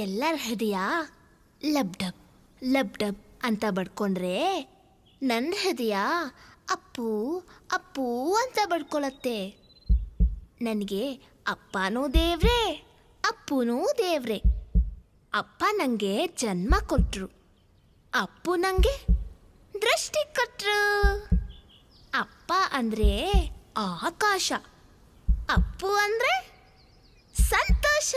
ಎಲ್ಲರ ಹೃದಯ ಲಬ್ dub ಲಬ್ dub ಅಂತ ಬಡ್ಕೊಂಡ್ರೆ ನನ್ನ ಹೃದಯ ಅಪ್ಪು ಅಪ್ಪು ಅಂತ ಬಡ್ಕೊಳತ್ತೆ. ನನಗೆ ಅಪ್ಪನೂ ದೇವ್ರೆ, ಅಪ್ಪನೂ ದೇವ್ರೆ. ಅಪ್ಪ ನನಗೆ ಜನ್ಮ ಕೊಟ್ಟರು, ಅಪ್ಪು ನನಗೆ ದೃಷ್ಟಿ ಕೊಟ್ಟರು. ಅಪ್ಪ ಅಂದರೆ ಆಕಾಶ, ಅಪ್ಪು ಅಂದರೆ ಸಂತೋಷ.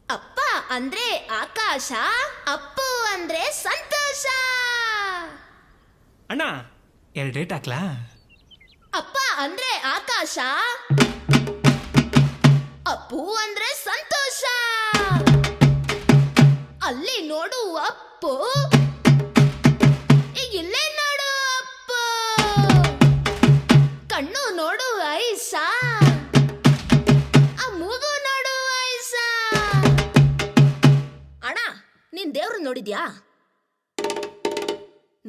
ಅಪ್ಪ ಅಂದ್ರೆ ಆಕಾಶ, ಅಪ್ಪು ಅಂದ್ರೆ ಸಂತೋಷ. ಅಣ್ಣ 2 ಡೇಟ್ ಹಾಕ್ಲಾ? ಅಪ್ಪ ಅಂದ್ರೆ ಆಕಾಶ, ಅಪ್ಪು ಅಂದ್ರೆ ಸಂತೋಷ. ಅಲ್ಲಿ ನೋಡು ಅಪ್ಪು, ಇಲ್ಲೇ ನೋಡು ಅಪ್ಪು. ಕಣ್ಣು ನೋಡು ಐಸಾ, ಆ ಮೂಗು ನೋಡು ಐಸಾ. ಅಣ್ಣ, ನೀನ್ ದೇವ್ರು ನೋಡಿದ್ಯಾ?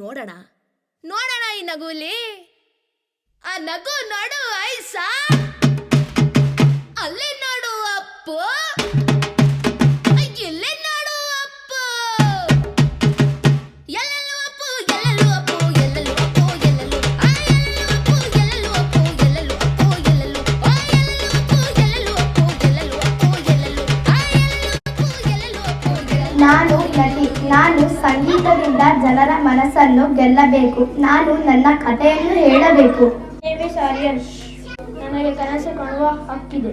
ನೋಡೋಣ ನೋಡೋಣ ಈ ನಗುಲಿ, ಆ ನಗು ನೋಡು ಐಸಾ. ಅಲ್ಲಿ ನೋಡು ಅಪ್ಪು, ಇಲ್ಲೇ ನೋಡು ಅಪ್ಪು. ಎಲ್ಲೆಲ್ಲೂ ಅಪ್ಪು, ಎಲ್ಲೆಲ್ಲೂ ಅಪ್ಪು, ಎಲ್ಲೆಲ್ಲೂ ಅಪ್ಪು, ಎಲ್ಲೆಲ್ಲೂ ಎಲ್ಲೆಲ್ಲೂ ಅಪ್ಪು, ಎಲ್ಲೆಲ್ಲೂ ಅಪ್ಪು, ಎಲ್ಲೆಲ್ಲೂ ಅಪ್ಪು, ಎಲ್ಲೆಲ್ಲೂ ಅಪ್ಪು, ಎಲ್ಲೆಲ್ಲೂ ಅಪ್ಪು, ಎಲ್ಲೆಲ್ಲೂ ಅಪ್ಪು. ನಾನು ನಟಿ. ನಾನು ಸಂಗೀತದಿಂದ ಜನರ ಮನಸ್ಸನ್ನು ಗೆಲ್ಲಬೇಕು. ನಾನು ನನ್ನ ಕಥೆಯನ್ನು ಹೇಳಬೇಕು. ನನಗೆ ಕನಸು ಕಾಣುವ ಹಕ್ಕಿದೆ.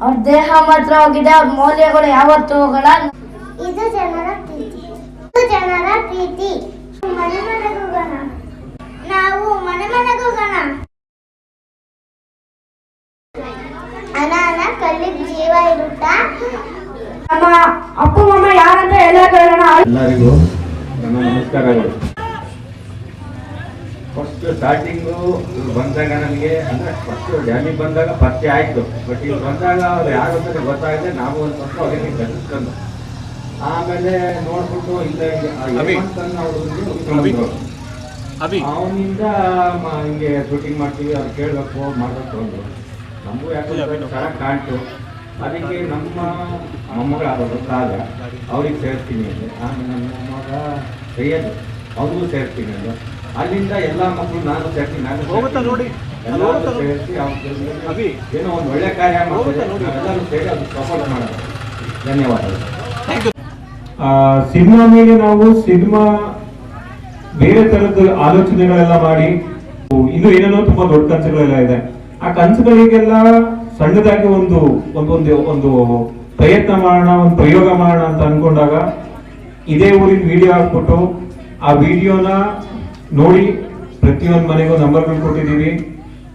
ಅವ್ರ ದೇಹ ಮಾತ್ರ ಹೋಗಿದೆ, ಅವ್ರ ಮೌಲ್ಯಗಳು ಯಾವತ್ತೂ ಹೋಗಲ್ಲ. ಇದು ಜನರ ಪ್ರೀತಿ, ಇದು ಜನರ ಪ್ರೀತಿ. ಮನೆ ಮನೆಗೋಗೋಣ, ನಾವು ಮನೆ ಮನೆಗೋಗೋಣ. ಅನಾನ ಕಲ್ಲಿಗೆ ಜೀವ ಇರುತ್ತಾ? ನಮ್ಮ ಅಪ್ಪ ಅಮ್ಮ ಯಾರಂತ ಎಲ್ಲ ಕೇಳೋಣ. ಎಲ್ಲರಿಗೂ ನನ್ನ ನಮಸ್ಕಾರಗಳು. ಫಸ್ಟ್ ಸ್ಟಾರ್ಟಿಂಗು ಬಂದಾಗ ನನಗೆ ಅಂದರೆ ಫಸ್ಟ್ ಡ್ಯಾಮಿಗೆ ಬಂದಾಗ ಪರಿಚಯ ಆಯಿತು. ಬಟ್ ಇಲ್ಲಿ ಬಂದಾಗ ಅವ್ರು ಯಾರು ಅಂತ ಗೊತ್ತಾಗದೆ ನಾವು ಒಂದು ಸ್ವಲ್ಪ ಅವರಿಗೆ ಕಲಿಸ್ಕೊಂಡು ಆಮೇಲೆ ನೋಡ್ಬಿಟ್ಟು ಇಲ್ಲ ಅವನಿಂದ ಹಿಂಗೆ ಶೂಟಿಂಗ್ ಮಾಡ್ತೀವಿ, ಅವ್ರು ಕೇಳಬೇಕು ಮಾಡಬೇಕು ಅಂದರು. ನಮಗೂ ಯಾಕೆ ಚೆನ್ನಾಗಿ ಕಾಣ್ತು. ಅದಕ್ಕೆ ನಮ್ಮ ಮೊಮ್ಮಗ ಆಗೋದು ಕಾಲ ಅವ್ರಿಗೆ ಸೇರ್ತೀನಿ ಅಂದರೆ, ಆಮೇಲೆ ನಮ್ಮ ಮಗ ಸೈಯದ್ ಅವ್ರಿಗೂ ಸೇರ್ತೀನಿ ಅಂದ್ರೆ, ಅಲ್ಲಿಂದ ಎಲ್ಲ ಮಕ್ಕಳು ನಾನು ಸೇರ್ತೀನಿ, ಎಲ್ಲರೂ ಸೇರಿಸಿ ಅವ್ರ ಏನೋ ಒಂದು ಒಳ್ಳೆ ಕಾರ್ಯ ಮಾಡ್ತಾರೆ. ಎಲ್ಲರೂ ಸೇರಿ ಅದು ಸಪೋರ್ಟ್ ಮಾಡೋದು. ಧನ್ಯವಾದಗಳು. ಸಿನಿಮಾ ಮೇಲೆ ನಾವು ಬೇರೆ ತರದ ಆಲೋಚನೆಗಳೆಲ್ಲ ಮಾಡಿ, ಇದು ಏನೇನೋ ತುಂಬಾ ದೊಡ್ಡ ಕನಸುಗಳೆಲ್ಲ ಇದೆ. ಆ ಕನಸುಗಳಿಗೆಲ್ಲ ಸಣ್ಣದಾಗಿ ಒಂದು ಪ್ರಯತ್ನ ಮಾಡೋಣ, ಒಂದು ಪ್ರಯೋಗ ಮಾಡೋಣ ಅಂತ ಅನ್ಕೊಂಡಾಗ ಇದೇ ಊರಿನ ವಿಡಿಯೋ ಹಾಕ್ಬಿಟ್ಟು ಆ ವಿಡಿಯೋನ ನೋಡಿ ಪ್ರತಿಯೊಂದು ಮನೆಗೂ ನಂಬರ್ಗಳು ಕೊಟ್ಟಿದ್ದೀವಿ.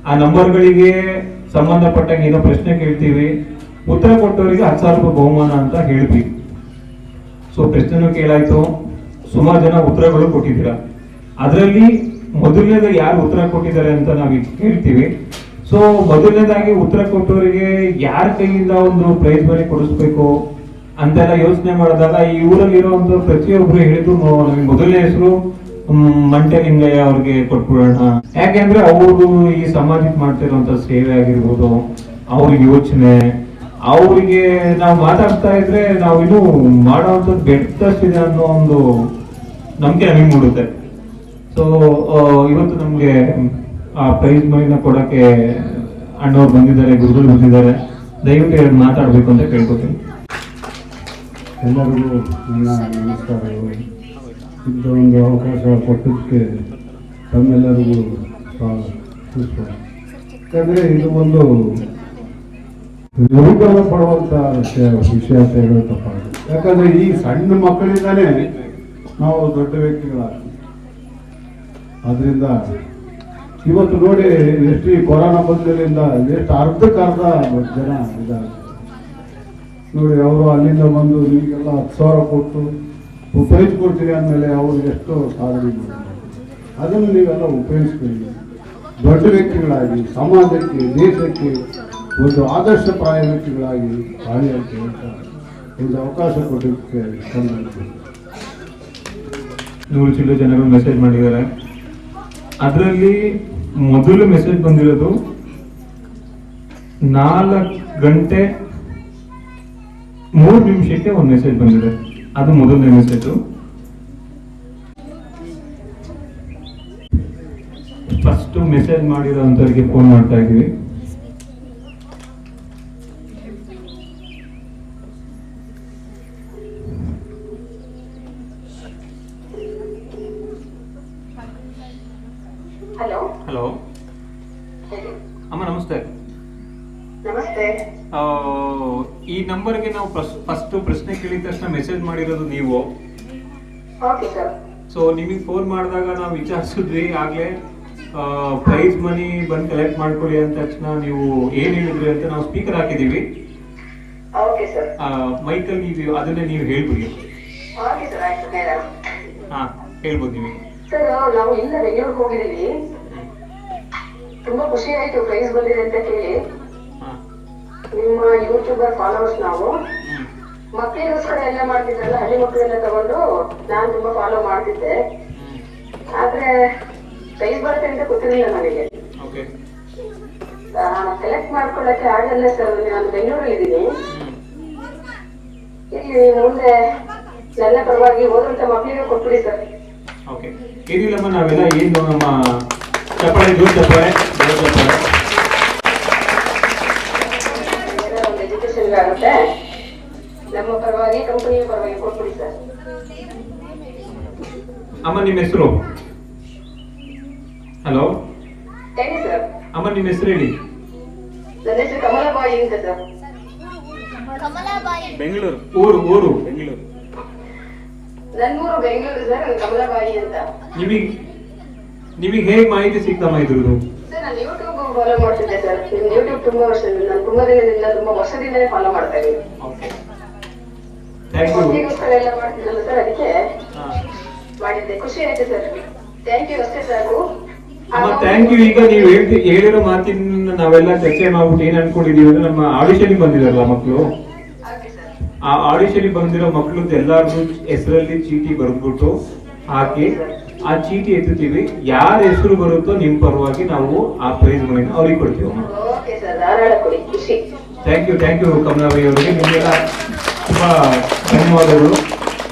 ಆ ನಂಬರ್ಗಳಿಗೆ ಸಂಬಂಧಪಟ್ಟಾಗ ಏನೋ ಪ್ರಶ್ನೆ ಕೇಳ್ತೀವಿ, ಉತ್ತರ ಕೊಟ್ಟವರಿಗೆ 10,000 ರೂಪಾಯಿ ಬಹುಮಾನ ಅಂತ ಹೇಳಿದ್ವಿ. ಸೊ ಪ್ರಶ್ನೆನೂ ಕೇಳಾಯ್ತು, ಸುಮಾರು ಜನ ಉತ್ತರಗಳು ಕೊಟ್ಟಿದ್ದೀರಾ. ಅದರಲ್ಲಿ ಮೊದಲನೇದಾಗಿ ಯಾರು ಉತ್ತರ ಕೊಟ್ಟಿದ್ದಾರೆ ಅಂತ ನಾವು ಹೇಳ್ತೀವಿ. ಸೊ ಮೊದಲನೇದಾಗಿ ಉತ್ತರ ಕೊಟ್ಟವರಿಗೆ ಯಾರ ಕೈಯಿಂದ ಒಂದು ಪ್ರೈಸ್ ಮನಿ ಕೊಡಿಸ್ಬೇಕು ಅಂತೆಲ್ಲ ಯೋಚನೆ ಮಾಡಿದಾಗ ಈ ಊರಲ್ಲಿರುವಂತ ಪ್ರತಿಯೊಬ್ರು ಹೇಳಿದ್ರು ನಮಗೆ ಮೊದಲನೇ ಹೆಸರು ಮಂಟೆಲಿಂಗಯ್ಯ ಅವ್ರಿಗೆ ಕೊಟ್ಬಿಡೋಣ. ಯಾಕೆಂದ್ರೆ ಅವರು ಈ ಸಮಾಜಕ್ಕೆ ಮಾಡ್ತಿರುವಂತ ಸೇವೆ ಆಗಿರ್ಬೋದು, ಅವ್ರ ಯೋಚನೆ, ಅವರಿಗೆ ನಾವು ಮಾತಾಡ್ತಾ ಇದ್ರೆ ನಾವು ಇನ್ನೂ ಮಾಡೋವಂಥದ್ದು ಬೆಟ್ಟಷ್ಟಿದೆ ಅನ್ನೋ ಒಂದು ನಂಬಿಕೆ ನಮಗೆ ಮೂಡುತ್ತೆ. ಸೊ ಇವತ್ತು ನಮ್ಗೆ ಆ ಪ್ರೈಸ್ ಮನಿನ ಕೊಡಕ್ಕೆ ಅಣ್ಣವ್ರು ಬಂದಿದ್ದಾರೆ, ಗುರುಗಳು ಬಂದಿದ್ದಾರೆ. ದಯವಿಟ್ಟು ಎರಡು ಮಾತಾಡ್ಬೇಕು ಅಂತ ಕೇಳ್ಕೊತೀನಿ. ಎಲ್ಲರಿಗೂ ನನ್ನ ನಮಸ್ಕಾರಗಳು. ಇಂಥ ಒಂದು ಅವಕಾಶ ಕೊಟ್ಟದಕ್ಕೆ ತಮ್ಮೆಲ್ಲರಿಗೂ ಯಾಕಂದರೆ ಇದು ಒಂದು ನಿರ್ಗಮನ ಪಡುವಂಥ ವಿಷಯ ಅಂತ ಹೇಳೋದು ತಪ್ಪಾಗಿದೆ. ಯಾಕಂದರೆ ಈ ಸಣ್ಣ ಮಕ್ಕಳಿಂದಾನೇ ನಾವು ದೊಡ್ಡ ವ್ಯಕ್ತಿಗಳಾಗ್ತೀವಿ. ಅದರಿಂದ ಇವತ್ತು ನೋಡಿ ಎಷ್ಟು ಈ ಕೊರೋನಾ ಬಂದರಿಂದ ಎಷ್ಟು ಅರ್ಧಕ್ಕರ್ಧ ಜನ ಇದ್ದಾರೆ ನೋಡಿ. ಅವರು ಅಲ್ಲಿಂದ ಬಂದು ನಿಮಗೆಲ್ಲ 10,000 ಕೊಟ್ಟು ಉಪಯೋಗಿಸ್ಕೊಡ್ತೀವಿ ಅಂದಮೇಲೆ ಅವ್ರಿಗೆ ಎಷ್ಟೋ ಸಾಧನೆ ಮಾಡಿದ್ದಾರೆ. ಅದನ್ನು ನೀವೆಲ್ಲ ಉಪಯೋಗಿಸ್ಕೊಳ್ಳಿ. ದೊಡ್ಡ ವ್ಯಕ್ತಿಗಳಾಗಿ ಸಮಾಜಕ್ಕೆ, ದೇಶಕ್ಕೆ ಒಂದು ಆದರ್ಶಪ್ರಾಯ ವ್ಯಕ್ತಿಗಳಾಗಿ ಬಾಳಿ ಅಂತ ಹೇಳ್ತಾ ಒಂದು ಅವಕಾಶ ಕೊಡೋದಕ್ಕೆ ಸಂಬಂಧಿಸಿದೆ. 100 ಚಿಲ್ಲರೆ ಜನಗಳು ಮೆಸೇಜ್ ಮಾಡಿದ್ದಾರೆ. ಅದರಲ್ಲಿ ಮೊದಲು ಮೆಸೇಜ್ ಬಂದಿರೋದು 4 ಗಂಟೆ 3 ನಿಮಿಷಕ್ಕೆ ಒಂದು ಮೆಸೇಜ್ ಬಂದಿದೆ. ಅದು ಮೊದಲನೇ ಮೆಸೇಜು. ಫಸ್ಟ್ ಮೆಸೇಜ್ ಮಾಡಿರೋಂಥವ್ರಿಗೆ ಫೋನ್ ಮಾಡ್ತಾ ಇದೀವಿ. ಹಲೋ ಹಲೋ ಅಮ್ಮ, ನಮಸ್ತೆ. ನಮಸ್ತೆ. ಈ ನಂಬರ್ಗೆ ನಾವು ಫಸ್ಟ್ ಪ್ರಶ್ನೆ ಕೇಳಿದ ತಕ್ಷಣ ಮೆಸೇಜ್ ಮಾಡಿರೋದು ನೀವು. Okay sir. ಸೊ ನಿಮಗೆ ಫೋನ್ ಮಾಡಿದಾಗ ನಾವು ವಿಚಾರಿಸಿದ್ವಿ, ಆಗ್ಲೇ ಪ್ರೈಸ್ ಮನಿ ಬಂದು ಕಲೆಕ್ಟ್ ಮಾಡ್ಕೊಳ್ಳಿ ಅಂದ ತಕ್ಷಣ ನೀವು ಏನ್ ಹೇಳಿದ್ರಿ ಅಂತ ನಾವು ಸ್ಪೀಕರ್ ಹಾಕಿದೀವಿ. Okay sir. ಮೈಕಲ್ ನೀವು ಅದನ್ನೇ ನೀವು ಹೇಳ್ಬಿಡಿ. ಓಕೆ ಸರ್, ಆಯ್ತು ಮೇಡಮ್. ಹಾ, ಹೇಳ್ಬೋದು ನೀವು. ಸರ್, ನಾವು ಇಲ್ಲ ಬೆಂಗಳೂರಿಗೆ ಹೋಗಿದ್ದೀವಿ. ತುಂಬಾ ಖುಷಿ ಆಯ್ತು ಪ್ರೈಸ್ ಬಂದಿದೆ ಅಂತ ಕೇಳಿ. ನಿಮ್ಮ ಯೂಟ್ಯೂಬರ್ ಫಾಲೋವರ್ಸ್ ನಾವು. ಮಕ್ಕಳಿಗೋಸ್ಕರ ಎಲ್ಲ ಮಾಡ್ತಿದ್ರಲ್ಲ, ಹಳ್ಳಿ ಮಕ್ಕಳೆಲ್ಲ ತಗೊಂಡು ನಾನು ತುಂಬಾ ಫಾಲೋ ಮಾಡ್ತಿದ್ದೆ. ಆದ್ರೆ ಪ್ರೈಸ್ ಬರುತ್ತೆ ಅಂತ ಗೊತ್ತಿರಲಿಲ್ಲ ನನಗೆ. ಕಲೆಕ್ಟ್ ಮಾಡ್ಕೊಳ್ಳಕ್ಕೆ ಆಗಲ್ಲ ಸರ್. ನಾನು ಬೆಂಗಳೂರಲ್ಲಿ ಇದ್ದೀನಿ. ಇಲ್ಲಿ ಮುಂದೆ ನನ್ನ ಪರವಾಗಿ ಓದುವಂತ ಮಕ್ಕಳಿಗೆ ಕೊಟ್ಬಿಡಿ ಸರ್. ಓಕೆ, ಏನಿಲ್ಲಮ್ಮ, ನಾವೆಲ್ಲ ಏನು ನಮ್ಮ ಚಪ್ಪಾಳೆ ಜೋರ್ ಚಪ್ಪಾಳೆ ಒಂದು ಎಜುಕೇಶನ್ ಆಗುತ್ತೆ. ನಮ್ಮ ಪರವಾಗಿ ಕಂಪನಿಯ ಪರವಾಗಿ ಕೊಟ್ಬಿಡಿ ಸರ್. ಅಮ್ಮ, ನಿಮ್ಮ ಹೆಸರು? ಹಲೋ ಹೇಳಿ ಸರ್. ಅಮ್ಮ, ನಿಮ್ಮ ಹೆಸರು ಹೇಳಿ. ನನ್ನ ಹೆಸರು ಕಮಲಾಬಾಯಿ ಅಂತ ಸರ್. ಕಮಲಾಬಾಯಿ. ಬೆಂಗಳೂರು. ಊರು ಬೆಂಗಳೂರು. ನನ್ನೂರು ಬೆಂಗಳೂರು ಸರ್. ಕಮಲಾಬಾಯಿ ಅಂತ. ನಿಮಗೆ ಹೇಗೆ ಮಾಹಿತಿ ಸಿಗ್ತಮ್ಮ ಇದ್ರದ್ದು? ಸರ್, ನಾನು ಯೂಟ್ಯೂಬ್ ಫಾಲೋ ಮಾಡ್ತಿದ್ದೆ ಸರ್. ನಿಮ್ ಯೂಟ್ಯೂಬ್ ತುಂಬಾ ದಿನದಿಂದ ತುಂಬಾ ವರ್ಷದಿಂದಲೇ ಫಾಲೋ ಮಾಡ್ತಾ ಇದ್ದೀನಿ. ಮಕ್ಕಳಿಗೋಸ್ಕರ ಎಲ್ಲ ಮಾಡ್ತಿದ್ದಲ್ಲ ಸರ್, ಅದಕ್ಕೆ ಮಾಡಿದ್ದೆ. ಖುಷಿ ಆಯ್ತು ಸರ್. ಥ್ಯಾಂಕ್ ಯು, ಅಷ್ಟೇ ಸಾಕು. Thank you. ಈಗ ನೀವು ಹೇಳಿರೋ ಮಾತಿನ ನಾವೆಲ್ಲ ಚರ್ಚೆ ಮಾಡ್ಬಿಟ್ಟು ಏನ್ ಅನ್ಕೊಂಡಿದೀವಿ ಅಂದ್ರೆ, ನಮ್ಮ ಆಡಿಷನ್ ಬಂದಿದಾರಲ್ಲ ಮಕ್ಕಳು, ಆ ಆಡಿಷನ್ ಬಂದಿರೋ ಮಕ್ಕಳದ್ದು ಎಲ್ಲಾರ್ದು ಹೆಸರಲ್ಲಿ ಚೀಟಿ ಬರ್ದ್ಬಿಟ್ಟು ಹಾಕಿ ಆ ಚೀಟಿ ಎತ್ತುತ್ತೀವಿ. ಯಾರ ಹೆಸರು ಬರುತ್ತೋ ನಿಮ್ ಪರವಾಗಿ ನಾವು ಆ ಪ್ರೈಸ್ ಮನಿನ ಅವ್ರಿಗೆ ಕೊಡ್ತೀವಿ. ಥ್ಯಾಂಕ್ ಯು ಕಮಲಾಬಾಯಿ ಅವರಿಗೆ. ನಿಮಗೆಲ್ಲ ತುಂಬಾ ಧನ್ಯವಾದಗಳು.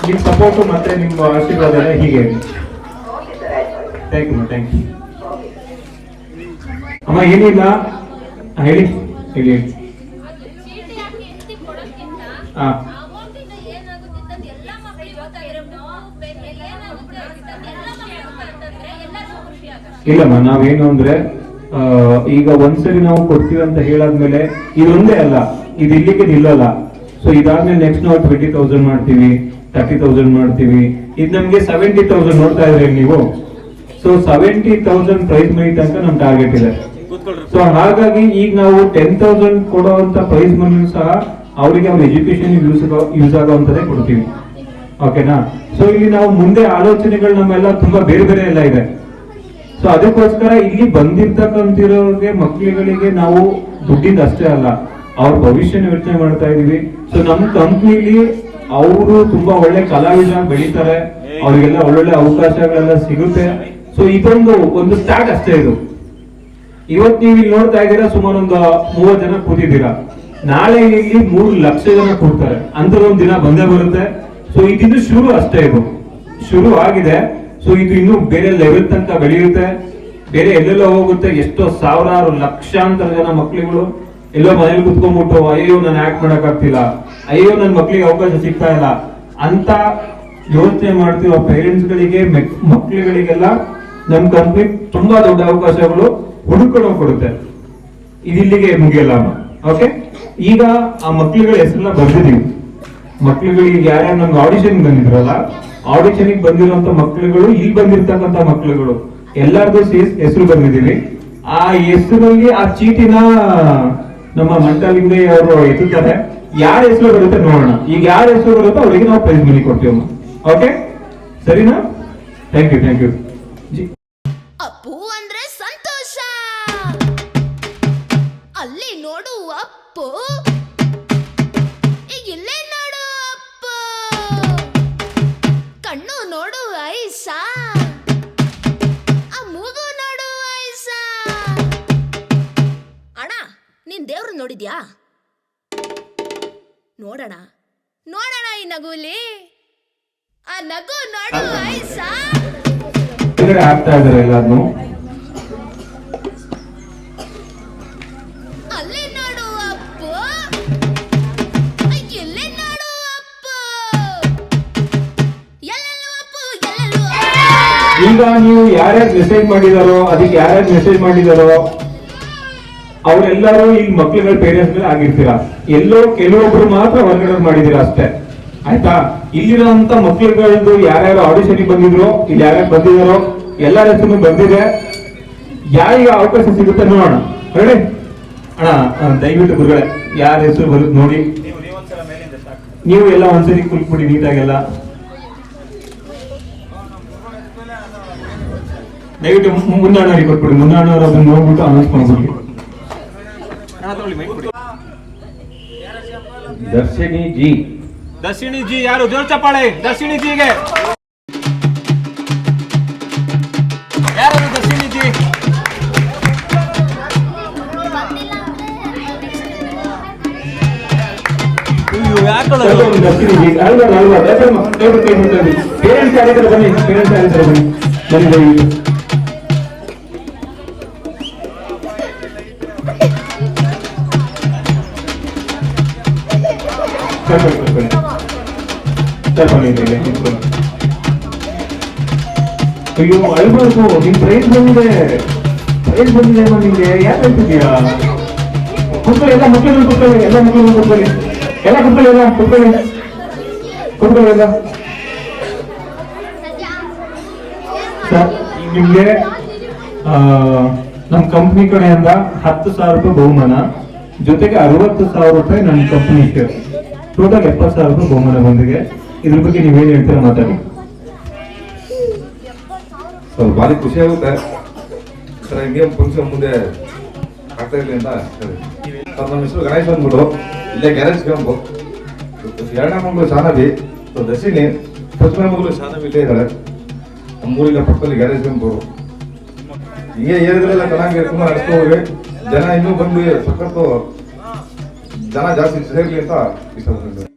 ನಿಮ್ ಸಪೋರ್ಟ್ ಮತ್ತೆ ನಿಮ್ಮ ಆಶೀರ್ವಾದ ಹೀಗೆ. Thank you. ಅಮ್ಮ, ಏನಿಲ್ಲ, ಹೇಳಿ. ಚೀಟಿ ಹಾಕಿ ಎತ್ತಿ ಕೊಡೋಕ್ಕಿಂತ ಹಾ, ಅಮೌಂಟಿಂದ ಏನಾಗುತ್ತೆ ಎಲ್ಲ ಮಕ್ಕಳಿಗೆ ಗೊತ್ತಾಗಿರೋ ಪೆನ್ ಏನಾಗುತ್ತೆ ಎಲ್ಲ ಮಕ್ಕಳಿಗೆ ಗೊತ್ತಾಗ್ತಂದ್ರೆ ಎಲ್ಲರಿಗೂ ಖುಷಿ ಆಗುತ್ತೆ. ಇಲ್ಲಮ್ಮ, ನಾವೇನು ಅಂದ್ರೆ ಈಗ ಒಂದ್ಸರಿ ನಾವು ಕೊಡ್ತೀವಿ ಅಂತ ಹೇಳಾದ್ಮೇಲೆ ಇದೊಂದೇ ಅಲ್ಲ, ಇದು ಇಲ್ಲಿಗೆ ನಿಲ್ಲಲ್ಲ. ಸೊ ಇದಾದ್ಮೇಲೆ ನೆಕ್ಸ್ಟ್ ನಾವು 20,000 ಮಾಡ್ತೀವಿ, 30,000 ಮಾಡ್ತೀವಿ. ಇದು ನಮ್ಗೆ 70,000 ನೋಡ್ತಾ ಇದ್ರಿ ನೀವು. ಸೊ 70,000 ಪ್ರೈಸ್ ಮನಿ ತನಕ ನಮ್ ಟಾರ್ಗೆಟ್ ಇದೆ. ಸೊ ಹಾಗಾಗಿ ಈಗ ನಾವು 10,000 ಕೊಡುವಂತ ಪ್ರೈಸ್ ಮನಿ ಸಹ ಅವರಿಗೆ ಅವ್ರ ಎಜುಕೇಶನ್ ಯೂಸ್ ಆಗುವಂತದೇ ಕೊಡ್ತೀವಿ. ಓಕೆನಾ? ಸೊ ಇಲ್ಲಿ ನಾವು ಮುಂದೆ ಆಲೋಚನೆಗಳು ನಮ್ಮೆಲ್ಲ ತುಂಬಾ ಬೇರೆ ಬೇರೆ ಎಲ್ಲ ಇದೆ. ಸೊ ಅದಕ್ಕೋಸ್ಕರ ಇಲ್ಲಿ ಬಂದಿರ್ತಕ್ಕಂತಿರೋರಿಗೆ ಮಕ್ಕಳುಗಳಿಗೆ ನಾವು ದುಡ್ಡಿಂದ ಅಷ್ಟೇ ಅಲ್ಲ, ಅವ್ರ ಭವಿಷ್ಯನ ಯೋಚನೆ ಮಾಡ್ತಾ ಇದೀವಿ. ಸೊ ನಮ್ ಕಂಪ್ನಿಲಿ ಅವರು ತುಂಬಾ ಒಳ್ಳೆ ಕಲಾವಿದ ಬೆಳೀತಾರೆ, ಅವ್ರಿಗೆಲ್ಲ ಒಳ್ಳೊಳ್ಳೆ ಅವಕಾಶಗಳೆಲ್ಲ ಸಿಗುತ್ತೆ. ಸೊ ಒಂದು ಸ್ಟಾರ್ಟ್ ಅಷ್ಟೇ ಇದು. ಇವತ್ತು ನೀವು ಇಲ್ಲಿ ನೋಡ್ತಾ ಇದ್ದೀರಾ, ಸುಮಾರು ಒಂದು 30 ಜನ ಕೂತಿದ್ದೀರಾ. ನಾಳೆ ಇಲ್ಲಿ 3 ಲಕ್ಷ ಜನ ಕೂಡ್ತಾರೆ ಅಂತ ಒಂದು ದಿನ ಬಂದೇ ಬರುತ್ತೆ. ಸೊ ಇದು ಶುರು ಅಷ್ಟೇ, ಇದು ಶುರು ಆಗಿದೆ. ಸೊ ಇದು ಇನ್ನು ಬೇರೆ ಲೆವೆಲ್ ತನಕ ಬೆಳೆಯುತ್ತೆ, ಬೇರೆ ಎಲ್ಲೆಲ್ಲೋ ಹೋಗುತ್ತೆ. ಎಷ್ಟೋ ಸಾವಿರಾರು ಲಕ್ಷಾಂತರ ಜನ ಮಕ್ಕಳುಗಳು ಎಲ್ಲೋ ಮನೇಲಿ ಕುತ್ಕೊಂಡ್ಬಿಟ್ಟು ಅಯ್ಯೋ ನಾನು ಆಕ್ಟ್ ಮಾಡಕ್ ಆಗ್ತಿಲ್ಲ, ಅಯ್ಯೋ ನನ್ನ ಮಕ್ಳಿಗೆ ಅವಕಾಶ ಸಿಗ್ತಾ ಇಲ್ಲ ಅಂತ ಯೋಚನೆ ಮಾಡ್ತಿರೋ ಪೇರೆಂಟ್ಸ್ ಗಳಿಗೆ, ಮಕ್ಕಳುಗಳಿಗೆಲ್ಲ ನಮ್ ಕಂಪ್ನಿ ತುಂಬಾ ದೊಡ್ಡ ಅವಕಾಶಗಳು ಹುಡುಕೊಂಡು ಕೊಡುತ್ತೆ. ಇದಿಲ್ಲಿಗೆ ಮುಗಿಯಲ್ಲ. ಓಕೆ, ಈಗ ಆ ಮಕ್ಳುಗಳ ಹೆಸರನ್ನ ಬರ್ದಿದೀವಿ. ಮಕ್ಳುಗಳಿಗೆ ಯಾರ್ಯಾರು ನಮ್ಗೆ ಆಡಿಷನ್ ಬಂದಿದ್ರಲ್ಲ, ಆಡಿಷನ್ ಬಂದಿರುವಂತ ಮಕ್ಳುಗಳು, ಇಲ್ಲಿ ಬಂದಿರ್ತಕ್ಕಂಥ ಮಕ್ಳುಗಳು ಎಲ್ಲಾರ್ದು ಹೆಸರು ಬಂದಿದೀವಿ. ಆ ಹೆಸರಲ್ಲಿ ಆ ಚೀಟಿನ ನಮ್ಮ ಮಂಟಲಿಂಗಯ್ಯ ಅವರು ಎತ್ತುತ್ತಾರೆ. ಯಾರ ಹೆಸರು ಬರುತ್ತೆ ನೋಡೋಣ. ಈಗ ಯಾರ ಹೆಸರು ಬರುತ್ತೋ ಅವರಿಗೆ ನಾವು ಪ್ರೈಸ್ ಮನಿ ಕೊಡ್ತೀವಿ. ಓಕೆ, ಸರಿನಾ? Thank you. ಅಪ್ಪು ಅಂದ್ರೆ ಸಂತೋಷ. ಅಲ್ಲಿ ನೋಡು ಅಪ್ಪು, ಈಗ ಇಲ್ಲೇ ನೋಡು ಅಪ್ಪು. ಕಣ್ಣು ನೋಡು ಐಸಾ, ಆ ಮೂಗು ನೋಡು ಐಸಾ. ಅಣ್ಣ, ನೀನ್ ದೇವ್ರು ನೋಡಿದ್ಯಾ? ನೋಡೋಣ. ನೋಡೋಣ ಈ ನಗುಲಿ. ಆ ನಗು ನೋಡು ಐಸಾ. ಕೆಳಗಡೆ ಹಾಕ್ತಾ ಇದಾರೆ ಎಲ್ಲಾದ್ನು. ಅಲ್ಲಿ ನೋಡು ಅಪ್ಪು, ಇಲ್ಲಿ ನೋಡು ಅಪ್ಪು, ಎಲ್ಲೆಲ್ಲೂ ಅಪ್ಪು, ಎಲ್ಲೆಲ್ಲೂ ಅಪ್ಪು. ಈಗ ನೀವು ಯಾರ್ಯಾರು ಮೆಸೇಜ್ ಮಾಡಿದಾರೋ, ಅದಕ್ಕೆ ಯಾರ್ಯಾರು ಮೆಸೇಜ್ ಮಾಡಿದಾರೋ ಅವರೆಲ್ಲರೂ ಇಲ್ಲಿ ಮಕ್ಳುಗಳ ಪೇರೆಂಟ್ಸ್ ಆಗಿರ್ತೀರಾ. ಎಲ್ಲೋ ಕೆಲವೊಬ್ರು ಮಾತ್ರ ಹೊರಗಡೆ ಮಾಡಿದೀರಾ ಅಷ್ಟೇ, ಆಯ್ತಾ? ಇಲ್ಲಿರೋಂತ ಮಕ್ಳುಗಳದ್ದು ಯಾರ್ಯಾರು ಆಡಿಷನ್ ಬಂದಿದ್ರು, ಇಲ್ಲಿ ಯಾರ್ಯಾರು ಬಂದಿದಾರೋ ಎಲ್ಲರ ಹೆಸರು ಬಂದಿದೆ. ಯಾರಿಗೆ ಅವಕಾಶ ಸಿಗುತ್ತೆ ನೋಡೋಣ. ರೆಡಿ ಅಣ್ಣ? ದಯವಿಟ್ಟು ಗುರುಗಳೇ ಯಾರ ಹೆಸರು ಬರುತ್ತೆ ನೋಡಿ. ನೀವು ಎಲ್ಲ ಒಂದ್ಸರಿ ಕುಲ್ಬಿಡಿ ನೀಟಾಗೆಲ್ಲ. ದಯವಿಟ್ಟು ಮುನ್ನಣ್ಣವ್ರಿಗೆ ಕೊಟ್ಬಿಡಿ. ಮುನ್ನಣ್ಣವ್ರು ಅದನ್ನ ನೋಡ್ಬಿಟ್ಟು ಅನೌನ್ಸ್ ಮಾಡ್ಬಿಡಿ. ದರ್ಶಿನಿ ಜಿ. ದರ್ಶಿನಿ ಜಿ ಯಾರು? ಜೋರ್ ಚಪ್ಪಾಳೆ ದರ್ಶಿನಿ ಜಿಗೆ. ಯಾರು ದರ್ಶಿನಿ ಜಿ? ದರ್ಶಿನಿ ಜಿ ಅಲ್ವಾ? ಪೇರೆಂಟ್ಸ್ ಯಾರಿದ್ದಾರೆ ಬನ್ನಿ, ಪೇರೆಂಟ್ಸ್ ಯಾರಿದ್ದಾರೆ ಬನ್ನಿ ಬನ್ನಿ ದಯವಿಟ್ಟು. ಅಯ್ಯೋ ಅಳ್ಬಾರ್ದು, ನಿಮ್ ಪ್ರೈಸ್ ಬಂದಿದೆ, ಪ್ರೈಸ್ ಬಂದಿದೆ ಅಮ್ಮ ನಿಮ್ಗೆ. ಯಾಕೆ ಹೇಳ್ತಿದ್ದೀಯಾ? ಕುತ್ಕೊಳ್ಳಿ, ಎಲ್ಲ ಮಕ್ಕಳು ಕುತ್ಕೊಳ್ಳಿ, ಎಲ್ಲ ಮಕ್ಕಳು ಕುತ್ಕೊಳ್ಳಿ, ಎಲ್ಲ ಕುತ್ಕೊಳ್ಳಿ, ಎಲ್ಲ ಕುತ್ಕೊಳ್ಳಿ, ಕುತ್ಕೊಳ್ಳಿ ಎಲ್ಲ. ಸರ್ ನಿಮ್ಗೆ ನಮ್ಮ ಕಂಪ್ನಿ ಕಡೆಯಿಂದ 10,000 ರೂಪಾಯಿ ಬಹುಮಾನ, ಜೊತೆಗೆ 60,000 ರೂಪಾಯಿ ನನ್ನ ಕಂಪ್ನಿ ಶೇರ್, ಟೋಟಲ್ 70,000 ರೂಪಾಯಿ ಬಹುಮಾನ ಬಂದಿದೆ. ಇದ್ರ ಬಗ್ಗೆ ನೀವೇನು ಹೇಳ್ತೀರಾ ಮಾತಾಡಿ. ಭಾರಿ ಖುಷಿ ಆಗುತ್ತೆ ಸರ್, ಹಿಂಗೆ ಫಂಕ್ಷನ್ ಮುಂದೆ ಆಗ್ತಾ ಇರಲಿ ಅಂತ. ಸರ್ ನಮ್ಮ ಹೆಸರು ಗಣೇಶ್ ಬಂದ್ಬಿಟ್ಟು, ಇಲ್ಲೇ ಗ್ಯಾರೇಜ್ ಕ್ಯಾಂಪು. ಎರಡನೇ ಮಗಳು ಶಾನವಿ, ದರ್ಶಿನಿ ಫಸ್ಟ್ನೇ ಮಗಳು ಶಾನವಿ ಇಲ್ಲೇ ಇದ್ದಾಳೆ. ನಮ್ಮೂರಿನ ಪಕ್ಕದಲ್ಲಿ ಗ್ಯಾರೇಜ್ ಕ್ಯಾಂಪು. ಹಿಂಗೆ ಏರಿದ್ರೆಲ್ಲ ಚೆನ್ನಾಗಿ ತುಂಬ ನಡೆಸ್ಕೊ ಹೋಗಿ, ಜನ ಇನ್ನೂ ಬಂದು ಸಖತ್ತು ಜನ ಜಾಸ್ತಿ ಸೇರ್ಲಿ ಅಂತ ಇಷ್ಟಪಡ್ತೀನಿ.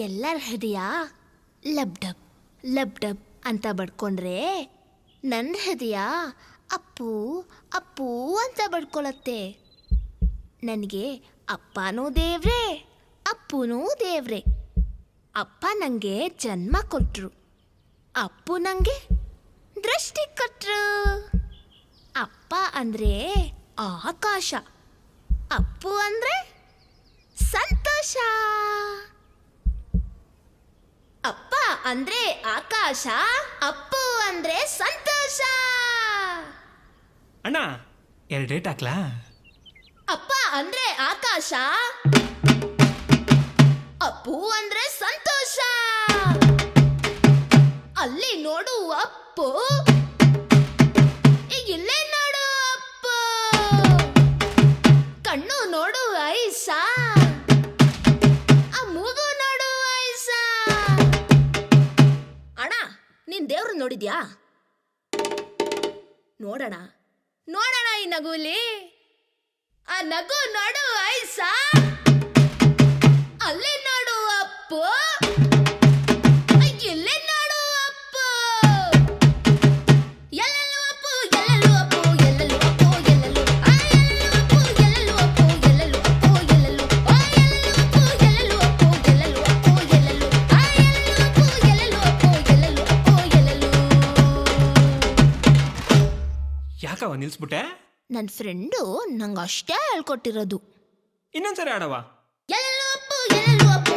ಎಲ್ಲರ ಹೃದಯ ಲಬ್ ಡಬ್ ಲಬ್ ಡಬ್ ಅಂತ ಬಡ್ಕೊಂಡ್ರೆ ನನ್ನ ಹೃದಯ ಅಪ್ಪು ಅಪ್ಪು ಅಂತ ಬಡ್ಕೊಳತ್ತೆ. ನನಗೆ ಅಪ್ಪನೂ ದೇವ್ರೆ, ಅಪ್ಪನೂ ದೇವ್ರೆ. ಅಪ್ಪ ನನಗೆ ಜನ್ಮ ಕೊಟ್ಟರು, ಅಪ್ಪು ನನಗೆ ದೃಷ್ಟಿ ಕೊಟ್ಟರು. ಅಪ್ಪ ಅಂದರೆ ಆಕಾಶ, ಅಪ್ಪು ಅಂದರೆ ಸಂತೋಷ. ಅಪ್ಪ ಅಂದ್ರೆ ಆಕಾಶ, ಅಪ್ಪು ಅಂದ್ರೆ ಸಂತೋಷ. ಅಣ್ಣ 2 ಡೇಟ್ ಹಾಕ್ಲಾ? ಅಪ್ಪ ಅಂದ್ರೆ ಆಕಾಶ, ಅಪ್ಪು ಅಂದ್ರೆ ಸಂತೋಷ. ಅಲ್ಲಿ ನೋಡು ಅಪ್ಪು, ನೋಡಿದ್ಯಾ? ನೋಡೋಣ ನೋಡೋಣ ಈ ನಗುಲಿ. ಆ ನಗು ನೋಡು ಐಸಾ, ಅಲ್ಲೇ ನೋಡು ಅಪ್ಪು, ಇಲ್ಲೇ ನೋಡು ಅಪ್ಪು. ಎಲ್ಲೆಲ್ಲೂ ಅಪ್ಪು, ಎಲ್ಲೆಲ್ಲೂ ಅಪ್ಪು, ಎಲ್ಲೆಲ್ಲೂ ಅಪ್ಪು, ಎಲ್ಲೆಲ್ಲೂ. ಆ ಎಲ್ಲೆಲ್ಲೂ ಅಪ್ಪು, ಎಲ್ಲೆಲ್ಲೂ ಅಪ್ಪು, ಎಲ್ಲೆಲ್ಲೂ ಅಪ್ಪು, ಎಲ್ಲೆಲ್ಲೂ. ಆ ಎಲ್ಲೆಲ್ಲೂ ಅಪ್ಪು, ಎಲ್ಲೆಲ್ಲೂ ಅಪ್ಪು, ಎಲ್ಲೆಲ್ಲೂ ಅಪ್ಪು, ಎಲ್ಲೆಲ್ಲೂ. ಆ ಎಲ್ಲೆಲ್ಲೂ ಅಪ್ಪು, ಎಲ್ಲೆಲ್ಲೂ ಅಪ್ಪು, ಎಲ್ಲೆಲ್ಲೂ ಅಪ್ಪು, ಎಲ್ಲೆಲ್ಲೂ. ಯಾಕವ ನಿಲ್ಸ್ಬಿಟ್ಟೆ? ನನ್ನ ಫ್ರೆಂಡು ನಂಗೆ ಅಷ್ಟೇ ಹೇಳ್ಕೊಟ್ಟಿರೋದು. ಇನ್ನೊಂದ್ಸರಿ ಆಡವ. ಎಲ್ಲೆಲ್ಲೂ ಅಪ್ಪು, ಎಲ್ಲೆಲ್ಲೂ ಅಪ್ಪು,